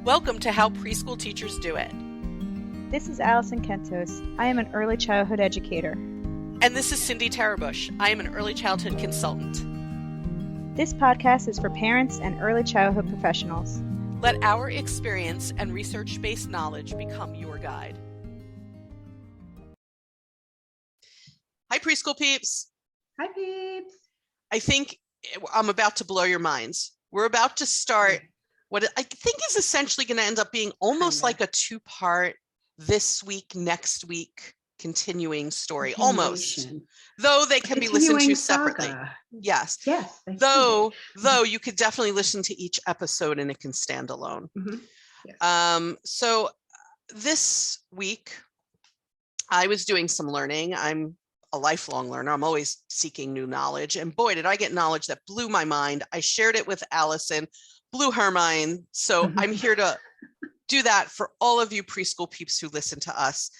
Welcome to How Preschool Teachers Do It. This is Alison Kentos. I am an early childhood educator. And this is Cindy Tarabush. I am an early childhood consultant. This podcast is for parents and early childhood professionals. Let our experience and research-based knowledge become your guide. Hi, preschool peeps. Hi, peeps. I think I'm about to blow your minds. We're about to start what I think is essentially going to end up being almost like a two-part this week, next week continuing story, almost. Though they can be listened to separately. Yes. Yes. Though you could definitely listen to each episode and it can stand alone. Mm-hmm. Yes. So this week I was doing some learning. I'm a lifelong learner. I'm always seeking new knowledge. And boy, did I get knowledge that blew my mind. I shared it with Allison, blew her mind. So I'm here to do that for all of you preschool peeps who listen to us.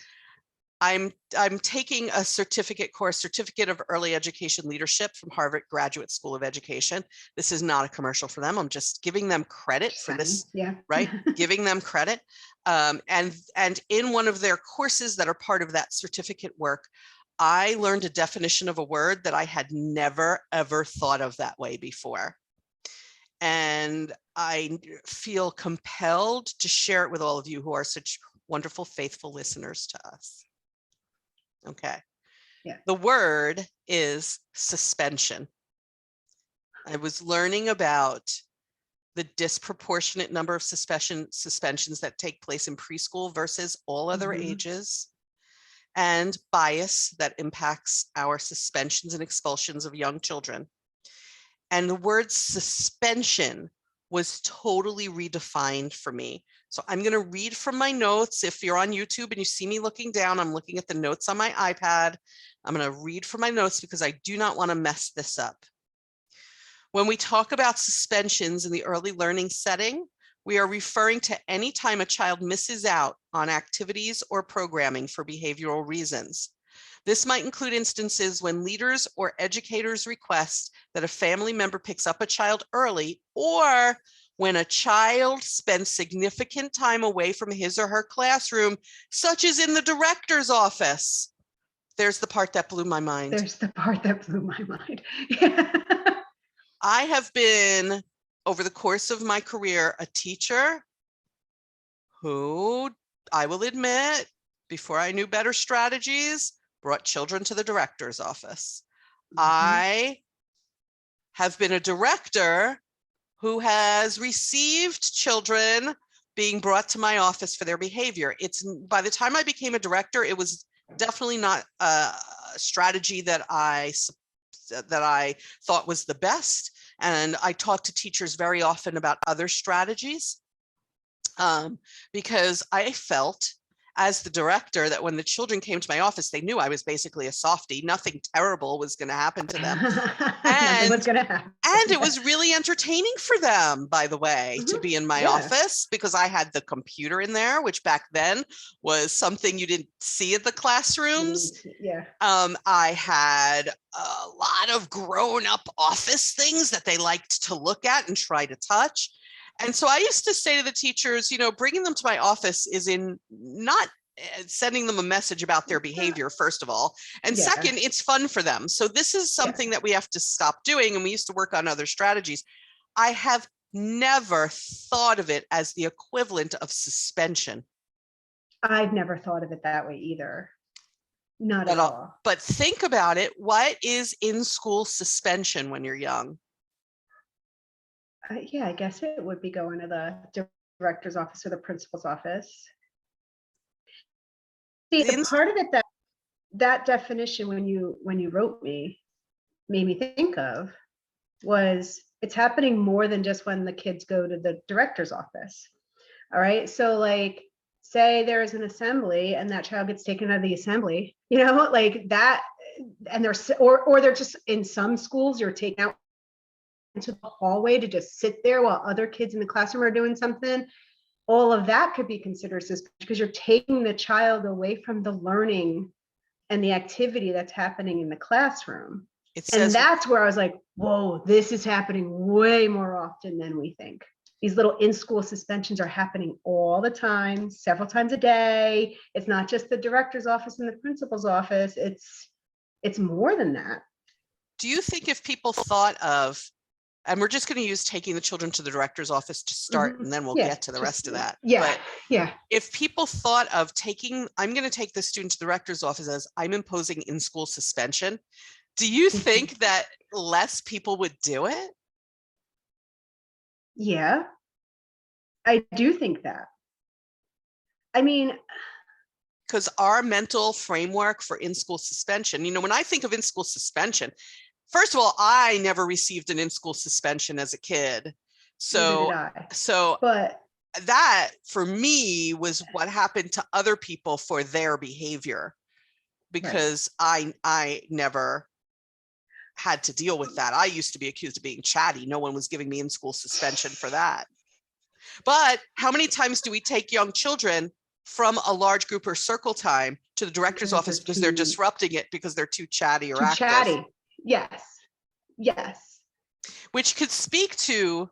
I'm taking a certificate of early education leadership from Harvard Graduate School of Education. This is not a commercial for them. I'm just giving them credit for this, right? Giving them credit. And in one of their courses that are part of that certificate work, I learned a definition of a word that I had never, ever thought of that way before. And I feel compelled to share it with all of you who are such wonderful, faithful listeners to us. Okay. Yeah. The word is suspension. I was learning about the disproportionate number of suspensions that take place in preschool versus all other ages, and bias that impacts our suspensions and expulsions of young children. And the word suspension was totally redefined for me. So I'm going to read from my notes. If you're on YouTube and you see me looking down, I'm looking at the notes on my iPad. I'm going to read from my notes because I do not want to mess this up. When we talk about suspensions in the early learning setting, we are referring to any time a child misses out on activities or programming for behavioral reasons. This might include instances when leaders or educators request that a family member picks up a child early, or when a child spends significant time away from his or her classroom, such as in the director's office. There's the part that blew my mind. I have been, over the course of my career, a teacher who, I will admit, before I knew better strategies, brought children to the director's office. I have been a director who has received children being brought to my office for their behavior. By the time I became a director, it was definitely not a strategy that I thought was the best. And I talk to teachers very often about other strategies because I felt as the director that when the children came to my office, they knew I was basically a softie. Nothing terrible was going to happen to them. And it was really entertaining for them, by the way, to be in my office because I had the computer in there, which back then was something you didn't see in the classrooms. I had a lot of grown-up office things that they liked to look at and try to touch. And so I used to say to the teachers, bringing them to my office is in not sending them a message about their behavior, first of all. And second, it's fun for them. So this is something that we have to stop doing. And we used to work on other strategies. I have never thought of it as the equivalent of suspension. I've never thought of it that way either. Not at all. But think about it. What is in-school suspension when you're young? I guess it would be going to the director's office or the principal's office. See, the part of it that definition when you wrote made me think of was it's happening more than just when the kids go to the director's office. All right. So like, say there's an assembly and that child gets taken out of the assembly, like that, and they're just in some schools, you're taken out into the hallway to just sit there while other kids in the classroom are doing something. All of that could be considered suspension because you're taking the child away from the learning and the activity that's happening in the classroom. And that's where I was like, whoa, this is happening way more often than we think. These little in-school suspensions are happening all the time, several times a day. It's not just the director's office and the principal's office. It's more than that. Do you think if people thought of, and we're just going to use taking the children to the director's office to start, and then we'll get to the rest of that. Yeah, But yeah. if people thought of I'm going to take the student to the director's office as I'm imposing in-school suspension, do you think that less people would do it? Yeah, I do think that. I mean, because our mental framework for in-school suspension, when I think of in-school suspension, first of all, I never received an in-school suspension as a kid. So but that for me was what happened to other people for their behavior, because I never had to deal with that. I used to be accused of being chatty. No one was giving me in-school suspension for that. But how many times do we take young children from a large group or circle time to the director's office because they're disrupting it because they're too chatty or active? Chatty. Yes. Which could speak to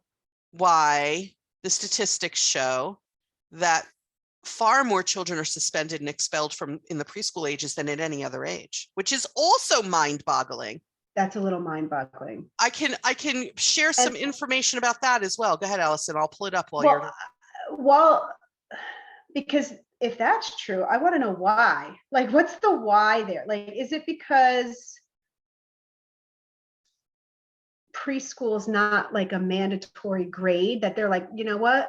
why the statistics show that far more children are suspended and expelled from in the preschool ages than at any other age, which is also mind-boggling. That's a little mind-boggling. I can share some information about that as well. Go ahead, Alison. I'll pull it up while you're. Because if that's true, I want to know why. Like, what's the why there? Like, is it because preschool is not like a mandatory grade that they're like, you know what,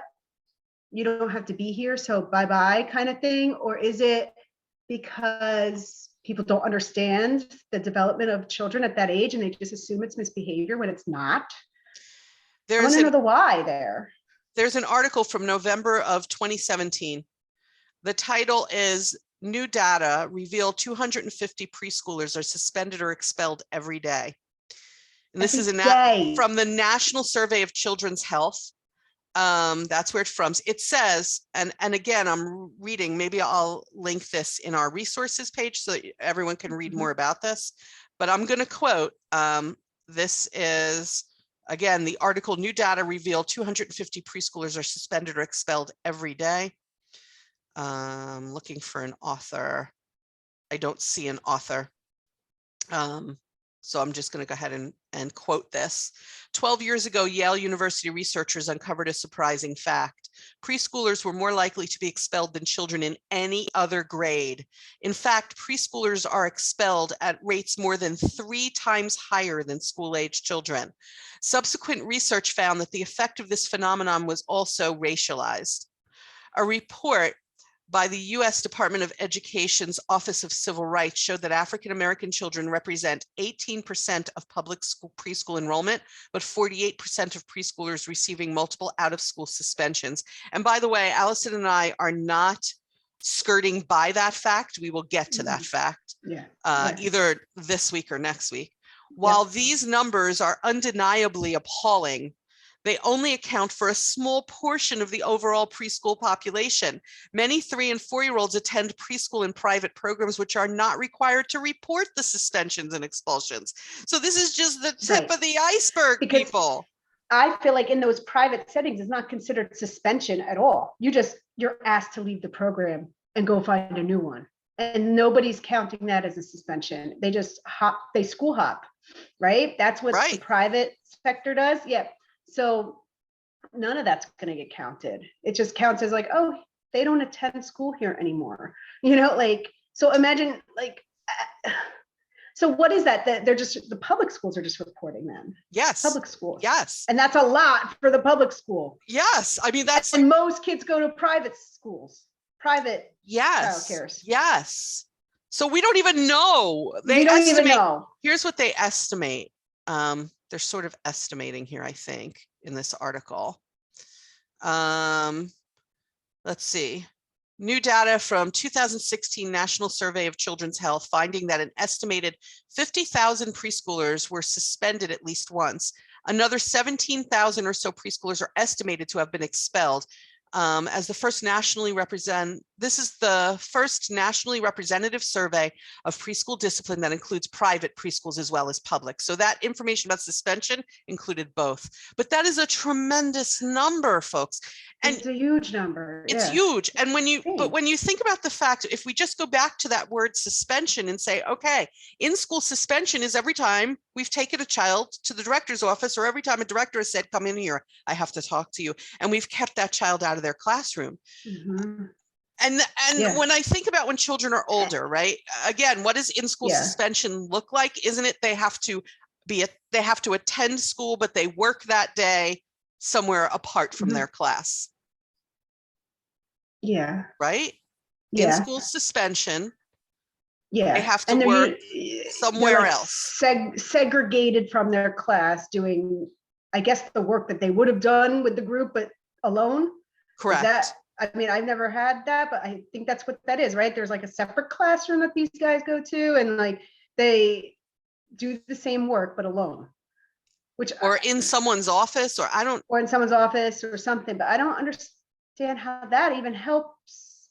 you don't have to be here, so bye-bye kind of thing? Or is it because people don't understand the development of children at that age and they just assume it's misbehavior when it's not? I want to know the why there. There's an article from November of 2017. The title is "New Data Reveal 250 Preschoolers Are Suspended or Expelled Every Day." And this is from the National Survey of Children's Health. That's where it's from. It says, and again, I'm reading, maybe I'll link this in our resources page so that everyone can read more about this, but I'm going to quote, this is, again, the article, "New Data Reveal 250 Preschoolers Are Suspended or Expelled Every Day." Looking for an author. I don't see an author. So I'm just going to go ahead and quote this. 12 years ago, Yale University researchers uncovered a surprising fact. Preschoolers were more likely to be expelled than children in any other grade. In fact, preschoolers are expelled at rates more than 3 times higher than school-age children. Subsequent research found that the effect of this phenomenon was also racialized. A report by the U.S. Department of Education's Office of Civil Rights showed that African-American children represent 18% of public school preschool enrollment, but 48% of preschoolers receiving multiple out-of-school suspensions. And by the way, Alison and I are not skirting by that fact. We will get to that fact either this week or next week. While these numbers are undeniably appalling, they only account for a small portion of the overall preschool population. Many 3- and 4-year-olds attend preschool and private programs, which are not required to report the suspensions and expulsions. So this is just the tip of the iceberg, people. I feel like in those private settings, it's not considered suspension at all. You're asked to leave the program and go find a new one. And nobody's counting that as a suspension. They just school hop, right? That's what the private sector does. Yeah. So none of that's going to get counted. It just counts as like, oh, they don't attend school here anymore. So imagine so what is that? That they're just, the public schools are just reporting them. Yes. Public schools. Yes. And that's a lot for the public school. Yes. I mean, and most kids go to private schools, private childcares. Yes. So we don't even know. We don't even know. Here's what they estimate. They're sort of estimating here, I think, in this article. Let's see. New data from 2016 National Survey of Children's Health, finding that an estimated 50,000 preschoolers were suspended at least once. Another 17,000 or so preschoolers are estimated to have been expelled. as the first this is the first nationally representative survey of preschool discipline that includes private preschools as well as public. So that information about suspension included both. But that is a tremendous number, folks. And it's a huge number. it's Yeah. huge. And when you Thanks. think about the fact, if we just go back to that word suspension and say, okay, in-school suspension is every time we've taken a child to the director's office, or every time a director has said, come in here, I have to talk to you. And we've kept that child out of their classroom. Mhm. And Yeah. when I think about when children are older, right? Again, what does in-school Yeah. suspension look like? Isn't it they have to attend school, but they work that day somewhere apart from Mhm. their class, Yeah. right? Yeah. In-school suspension, Yeah. they have to And they're work they're somewhere like else. segregated from their class, doing, I guess, the work that they would have done with the group, but alone. Correct. Is that, I mean, I've never had that, but I think that's what that is, right? There's like a separate classroom that these guys go to, and like they do the same work, but alone. Which, Or in someone's office, or or in someone's office or something, but I don't understand how that even helps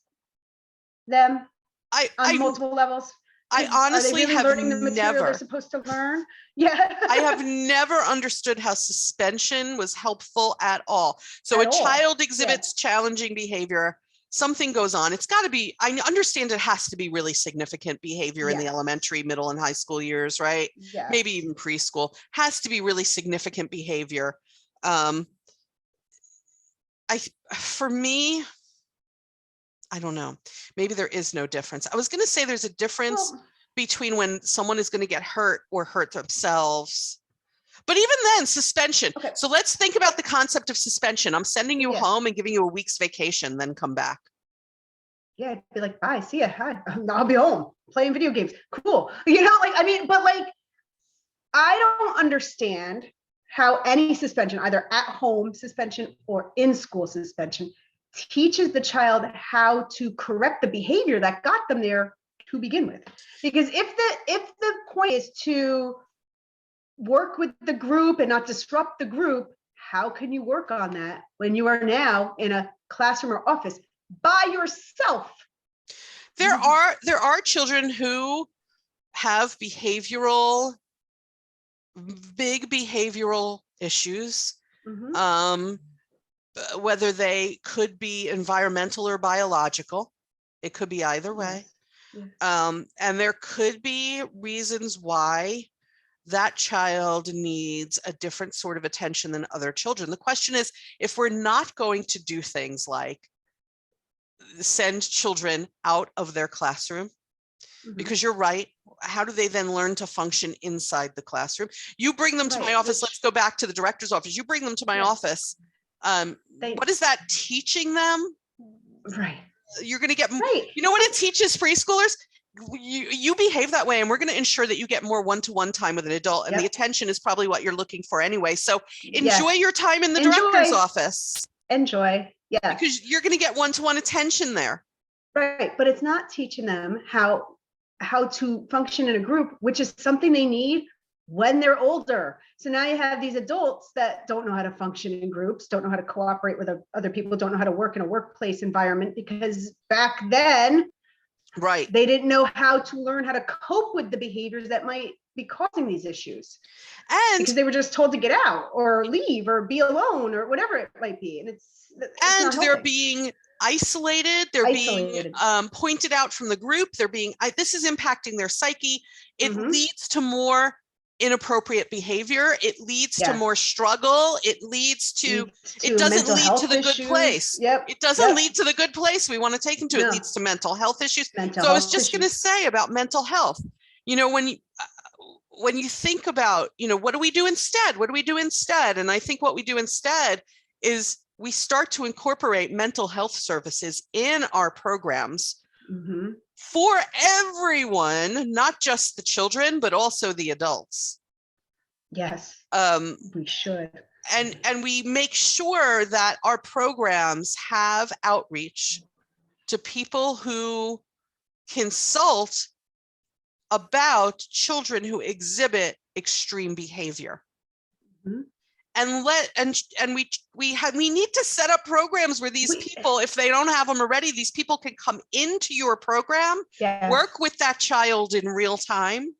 them on multiple levels. I Are they honestly really have learning the material they're never, supposed to learn? Yeah. I have never understood how suspension was helpful at all. So At a all. child exhibits challenging behavior, something goes on. It's got to be, I understand it has to be really significant behavior in the Yes. elementary, middle, and high school years, right? Yes. Maybe even preschool, has to be really significant behavior. For me, I don't know. Maybe there is no difference. I was going to say there's a difference between when someone is going to get hurt or hurt themselves. But even then, suspension. Okay. So let's think about the concept of suspension. I'm sending you home and giving you a week's vacation, then come back. Yeah, I'd be like, bye, see ya. Hi. I'll be home playing video games. Cool. You know, like, I mean, but like, I don't understand how any suspension, either at home suspension or in school suspension, teaches the child how to correct the behavior that got them there to begin with. Because if the point is to work with the group and not disrupt the group, how can you work on that when you are now in a classroom or office by yourself? There are children who have big behavioral issues. Whether they could be environmental or biological. It could be either way. And there could be reasons why that child needs a different sort of attention than other children. The question is, if we're not going to do things like send children out of their classroom, because you're right, how do they then learn to function inside the classroom? You bring them to my office. Let's go back to the director's office. You bring them to my office. What is that teaching them? Right. You're going to get, you know what it teaches preschoolers? You behave that way, and we're going to ensure that you get more one-to-one time with an adult, and the attention is probably what you're looking for anyway. So enjoy your time in the director's office. Enjoy. Yeah. Because you're going to get one-to-one attention there. Right. But it's not teaching them how to function in a group, which is something they need when they're older. So now you have these adults that don't know how to function in groups, don't know how to cooperate with other people, don't know how to work in a workplace environment, because back then, they didn't know how to learn how to cope with the behaviors that might be causing these issues. And because they were just told to get out or leave or be alone or whatever it might be. And they're being isolated. They're being pointed out from the group. They're being, this is impacting their psyche. It leads to more inappropriate behavior. It leads to more struggle. It leads to, it doesn't lead to the good place. It doesn't lead to the good place we want to take them to. It leads to mental health issues. So I was just going to say about mental health, you know, when you think about, you know, what do we do instead? What do we do instead? And I think what we do instead is we start to incorporate mental health services in our programs for everyone, not just the children, but also the adults. Yes, we should. And we make sure that our programs have outreach to people who consult about children who exhibit extreme behavior. we need to set up programs where these people, if they don't have them already, these people can come into your program, Yes. work with that child in real time.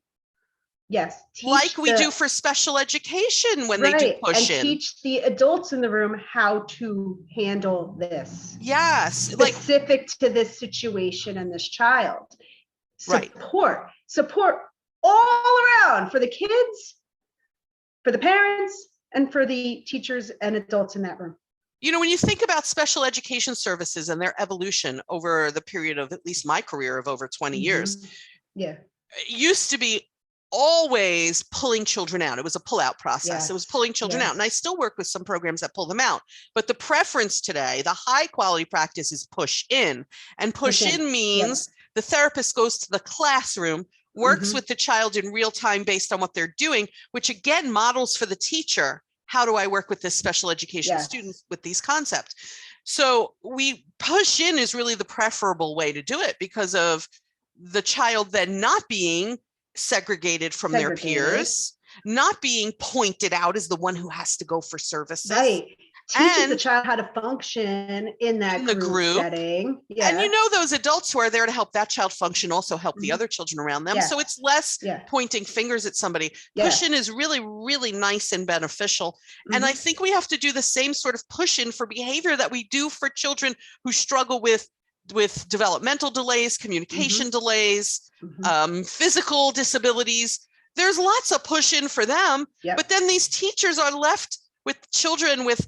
Yes. Like we do for special education when they do Pushin. And teach the adults in the room how to handle this. Yes. Specific to this situation and this child. Support all around for the kids, for the parents, and for the teachers and adults in that room. You know, when you think about special education services and their evolution over the period of at least my career of over 20 years, it used to be always pulling children out. It was a pull-out process. Yes. It was pulling children out. And I still work with some programs that pull them out. But the preference today, the high quality practice is push in. And push in means the therapist goes to the classroom, works with the child in real time based on what they're doing, which again models for the teacher, how do I work with this special education student with these concepts? So we push in is really the preferable way to do it because of the child then not being segregated from their peers, not being pointed out as the one who has to go for services. Right. Teaches the child how to function in that group setting. Yeah. And you know, those adults who are there to help that child function also help the other children around them. So it's less pointing fingers at somebody. Push-in is really, really nice and beneficial. And I think we have to do the same sort of push-in for behavior that we do for children who struggle with developmental delays, communication delays, physical disabilities. There's lots of push in for them, but then these teachers are left with children with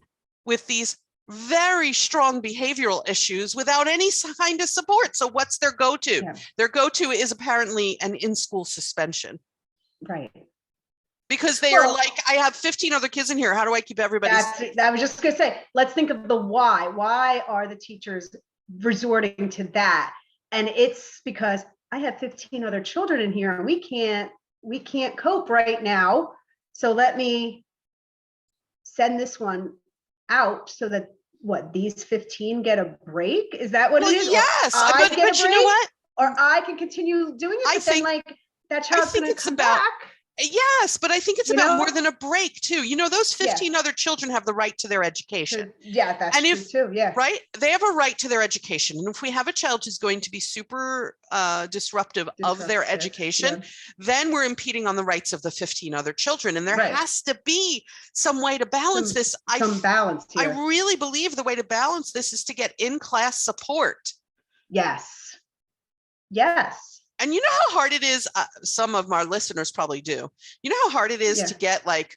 these very strong behavioral issues without any kind of support. So what's their go-to? Their go-to is apparently an in-school suspension. Right. Because they are like, I have 15 other kids in here. How do I keep everybody safe? I was just going to say, let's think of the why. Why are the teachers resorting to that? And it's because I have 15 other children in here and we can't cope right now. So let me send this one out so that these 15 get a break? Is that what it is? Yes, but you know what? Or I can continue doing it. I think then, that child's going to come back. Yes, but I think it's about more than a break too. You know, those 15 other children have the right to their education. Yeah, that's true too. Yeah. Right? They have a right to their education. And if we have a child who's going to be super disruptive of their education, then we're impeding on the rights of the 15 other children. And there has to be some way to balance this. Balance here. I really believe the way to balance this is to get in-class support. Yes. Yes. And you know how hard it is, some of our listeners probably do. You know how hard it is to get like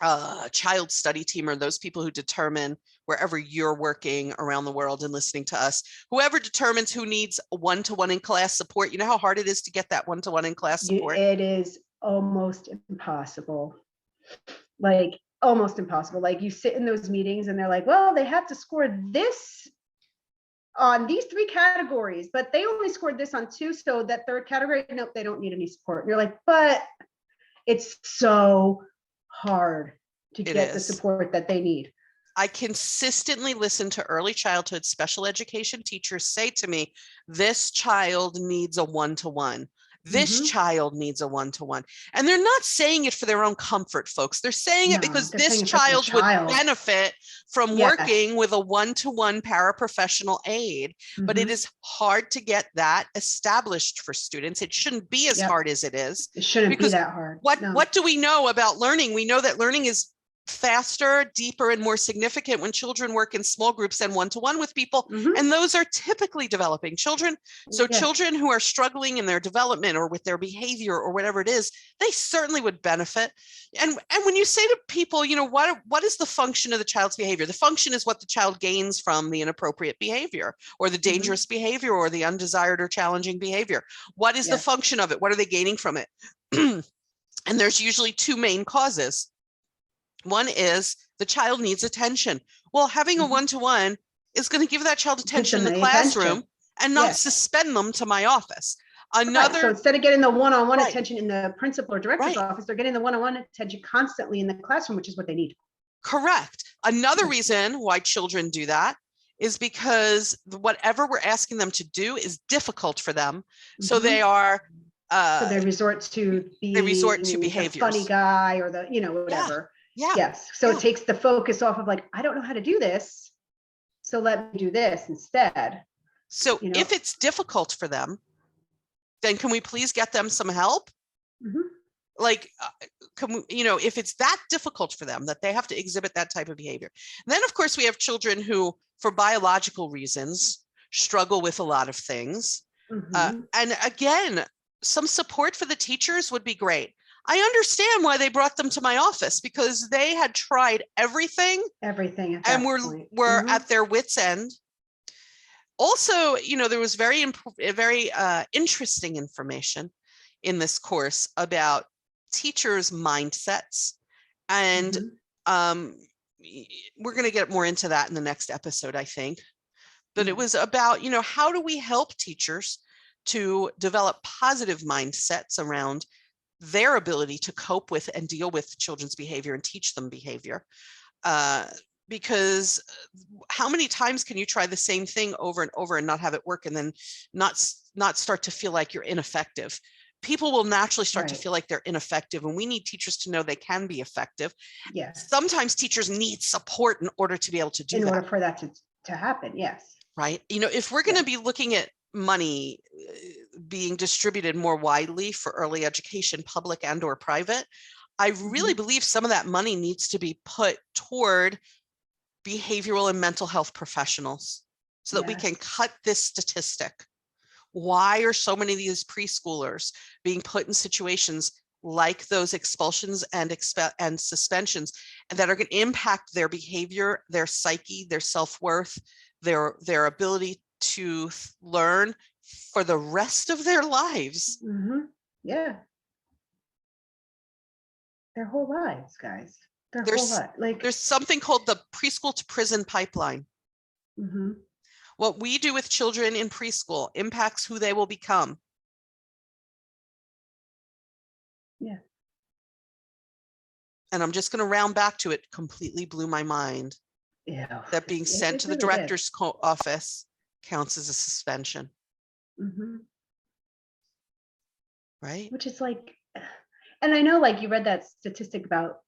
a child study team or those people who determine wherever you're working around the world and listening to us, whoever determines who needs one-to-one in class support. You know how hard it is to get that one-to-one in class support? It is almost impossible. Like almost impossible. Like you sit in those meetings and they're like, well, they have to score this on these 3 categories, but they only scored this on 2. So that 3rd category, nope, they don't need any support. And you're like, but it's so hard to get the support that they need. I consistently listen to early childhood special education teachers say to me, this child needs a one-to-one. This child needs a one-to-one. And they're not saying it for their own comfort, folks. They're saying it because this child would benefit from working with a one-to-one paraprofessional aid. But it is hard to get that established for students. It shouldn't be as hard as it is. It shouldn't be that hard. What do we know about learning? We know that learning is faster, deeper, and more significant when children work in small groups and one-to-one with people. And those are typically developing children. So children who are struggling in their development or with their behavior or whatever it is, they certainly would benefit. And when you say to people, you know, what is the function of the child's behavior? The function is what the child gains from the inappropriate behavior or the dangerous behavior or the undesired or challenging behavior. What is the function of it? What are they gaining from it? And there's usually 2 main causes. One is the child needs attention. Well, having a one-to-one is going to give that child attention in the classroom and not suspend them to my office. So instead of getting the one-on-one attention in the principal or director's office, they're getting the one-on-one attention constantly in the classroom, which is what they need. Correct. Another reason why children do that is because whatever we're asking them to do is difficult for them. So they are so they resort to behaviors. Funny guy or the, you know, whatever. Yeah. Yes. So Yeah. it takes the focus off of like, I don't know how to do this, so let me do this instead. So You know? if it's difficult for them, then can we please get them some help? Mhm. Like, if it's that difficult for them that they have to exhibit that type of behavior. And then, of course, we have children who, for biological reasons, struggle with a lot of things. Mhm. And again, some support for the teachers would be great. I understand why they brought them to my office, because they had tried everything Everything at and that were point. were Mhm. at their wits' end. Also, there was very interesting information in this course about teachers' mindsets, and Mhm. we're going to get more into that in the next episode, I think. But Yeah. it was about, how do we help teachers to develop positive mindsets around their ability to cope with and deal with children's behavior and teach them behavior. Because how many times can you try the same thing over and over and not have it work, and then not start to feel like you're ineffective? People will naturally start to Right. feel like they're ineffective, and we need teachers to know they can be effective. Yes. Sometimes teachers need support in order to be able to do In that. order for that to happen. Yes. Right. If we're going to Yeah. be looking at money being distributed more widely for early education, public and or private, I really Mhm. believe some of that money needs to be put toward behavioral and mental health professionals so that we can Yes. cut this statistic. Why are so many of these preschoolers being put in situations like those expulsions and suspensions, and that are going to impact their behavior, their psyche, their self-worth, their ability to learn for the rest of their lives? Mhm. Yeah. Their whole lives, guys. Their whole There's life. Like, there's something called the preschool to prison pipeline. mhm. What we do with children in preschool impacts who they will become. Yeah. And I'm just going to round back to it. Completely blew my mind Yeah. that being sent It to the really did. director's office counts as a suspension, Mhm. right? Which is like, and I know, like, you read that statistic about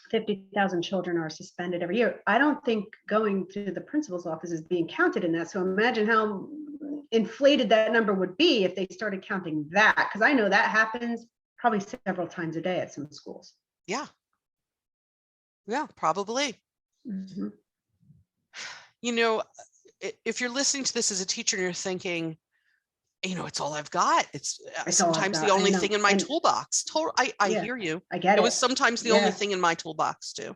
50,000 children are suspended every year. I don't think going to the principal's office is being counted in that. So imagine how inflated that number would be if they started counting that, because I know that happens probably several times a day at some schools. Yeah. Yeah, probably. Mhm. If you're listening to this as a teacher and you're thinking, it's all I've got. It's It's all I've sometimes the got. I only know. thing in my And toolbox. I yeah, hear you. I get It was it. sometimes the only Yeah. thing in my toolbox too.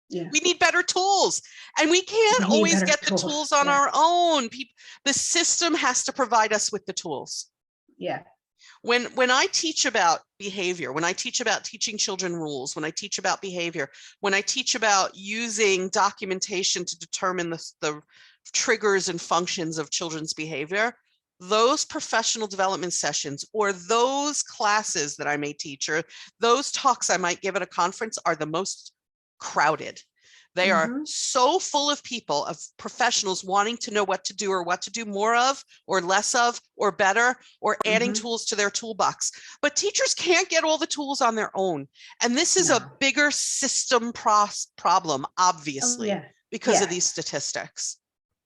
Yeah. We need better tools, and we can't We need always better get the tools. tools on Yeah. our own. The system has to provide us with the tools. Yeah. When I teach about behavior, when I teach about teaching children rules, when I teach about behavior, when I teach about using documentation to determine the triggers and functions of children's behavior, those professional development sessions or those classes that I may teach or those talks I might give at a conference are the most crowded. They are Mhm. so full of people, of professionals wanting to know what to do or what to do more of or less of or better or adding Mhm. tools to their toolbox. But teachers can't get all the tools on their own. And this is a No. bigger system problem, Oh, obviously, yeah. because of Yes. these statistics.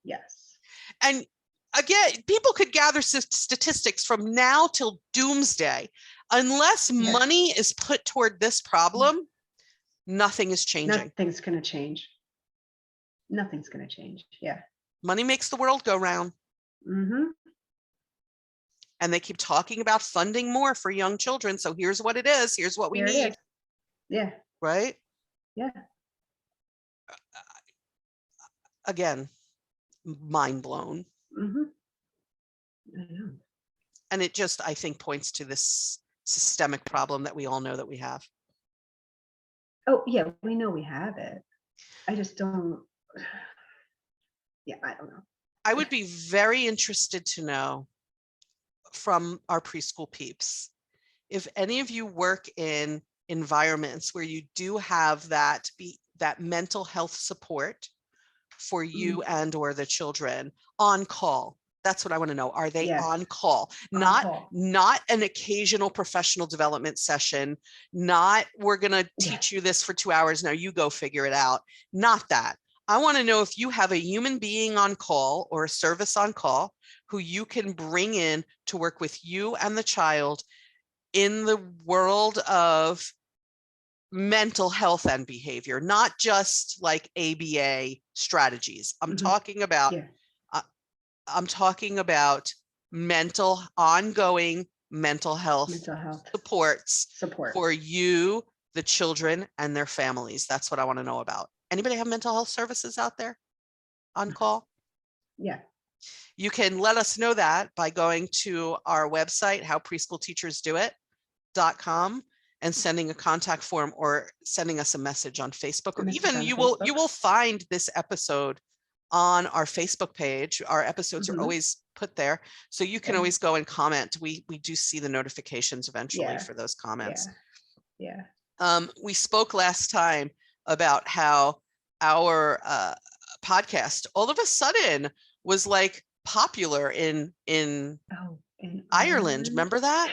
Yes. And again, people could gather statistics from now till doomsday. Unless Yeah. money is put toward this problem, nothing is changing. Nothing's going to change. Nothing's going to change. Yeah. Money makes the world go round. Mhm. And they keep talking about funding more for young children. So here's what it is. Here's what we Here it need. is. Yeah. Right? Yeah. Again, mind blown. Mhm. I know. And it just, I think, points to this systemic problem that we all know that we have. Oh, yeah, we know we have it. I just don't. Yeah, I don't know. I would be very interested to know from our preschool peeps, if any of you work in environments where you do have that mental health support for you and or the children on call. That's what I want to know. Are they Yes. on call? On Not call. not an occasional professional development session, not we're going to teach you this for 2 hours. Now you go figure it out. Not that. I want to know if you have a human being on call or a service on call who you can bring in to work with you and the child in the world of mental health and behavior, not just like ABA strategies. I'm talking about I'm talking about ongoing mental health supports for you, the children, and their families. That's what I want to know about. Anybody have mental health services out there on call? Yeah. You can let us know that by going to our website, howpreschoolteachersdoit.com, and sending a contact form or sending us a message on Facebook, or even you will find this episode on our Facebook page. Our episodes are always put there, so you can always go and comment. We do see the notifications eventually for those comments. We spoke last time about how our podcast all of a sudden was like popular in Ireland. Remember that?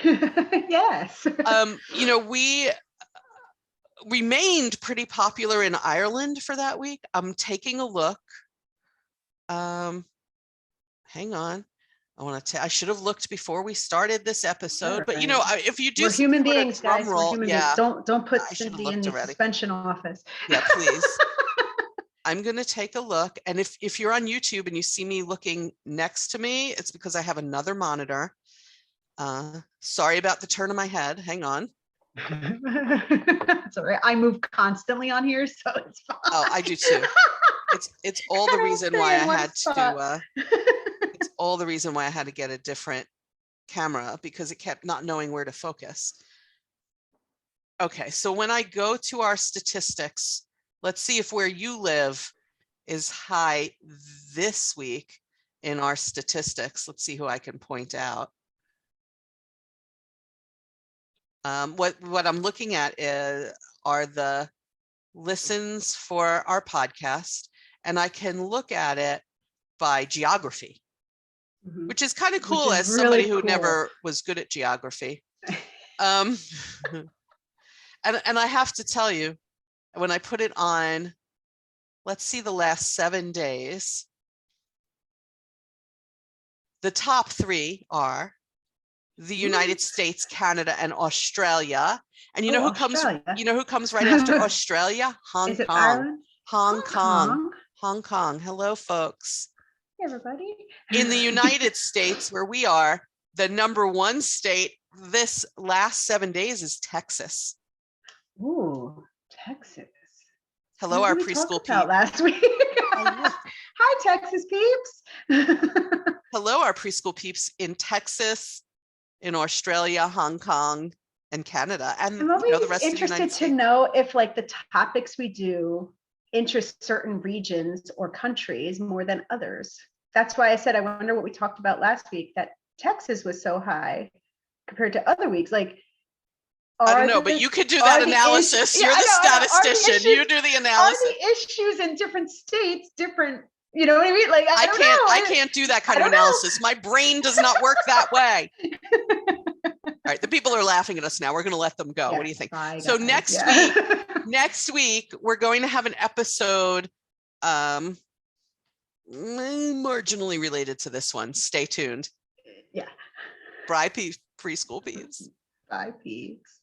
Yes. You know, we remained pretty popular in Ireland for that week. I'm taking a look. Hang on. I should have looked before we started this episode, but you know, if you do, we're human beings, guys. Roll, we're human beings. Don't put Cindy in the already. suspension office. Yeah, please. I'm going to take a look. And if you're on YouTube and you see me looking next to me, it's because I have another monitor. Sorry about the turn of my head. Hang on. It's all right. I move constantly on here, so it's fine. Oh, I do too. It's all the reason why I had to it's all the reason why I had to get a different camera, because it kept not knowing where to focus. Okay, so when I go to our statistics, let's see if where you live is high this week in our statistics. Let's see who I can point out. What I'm looking at are the listens for our podcast, and I can look at it by geography, which is kind of cool as somebody who never was good at geography. And I have to tell you, when I put it on, let's see the last 7 days, the top 3 are the United States, Canada, and Australia. And you know who comes right after Australia? Hong Kong. Ireland? Hong Kong. Hong Kong. Hello, folks. Hey, everybody. In the United States, where we are, the #1 state this last 7 days is Texas. Ooh, Texas. Hello, our preschool peeps. Last week. Hi, Texas peeps. Hello, our preschool peeps in Texas, in Australia, Hong Kong, and Canada, and I'm always the rest of the United interested States. to know if like the topics we do interest certain regions or countries more than others. That's why I said I wonder what we talked about last week, that Texas was so high compared to other weeks. Like, I don't know, but you could do that analysis. You're the statistician. You do the analysis. Are the issues in different states different? You know what I mean? Like, I can't do that kind of analysis. My brain does not work that way. All right, the people are laughing at us now. We're going to let them go. What do you think? So next week, we're going to have an episode marginally related to this one. Stay tuned. Yeah. Bye, preschool peeps. Bye, peeps.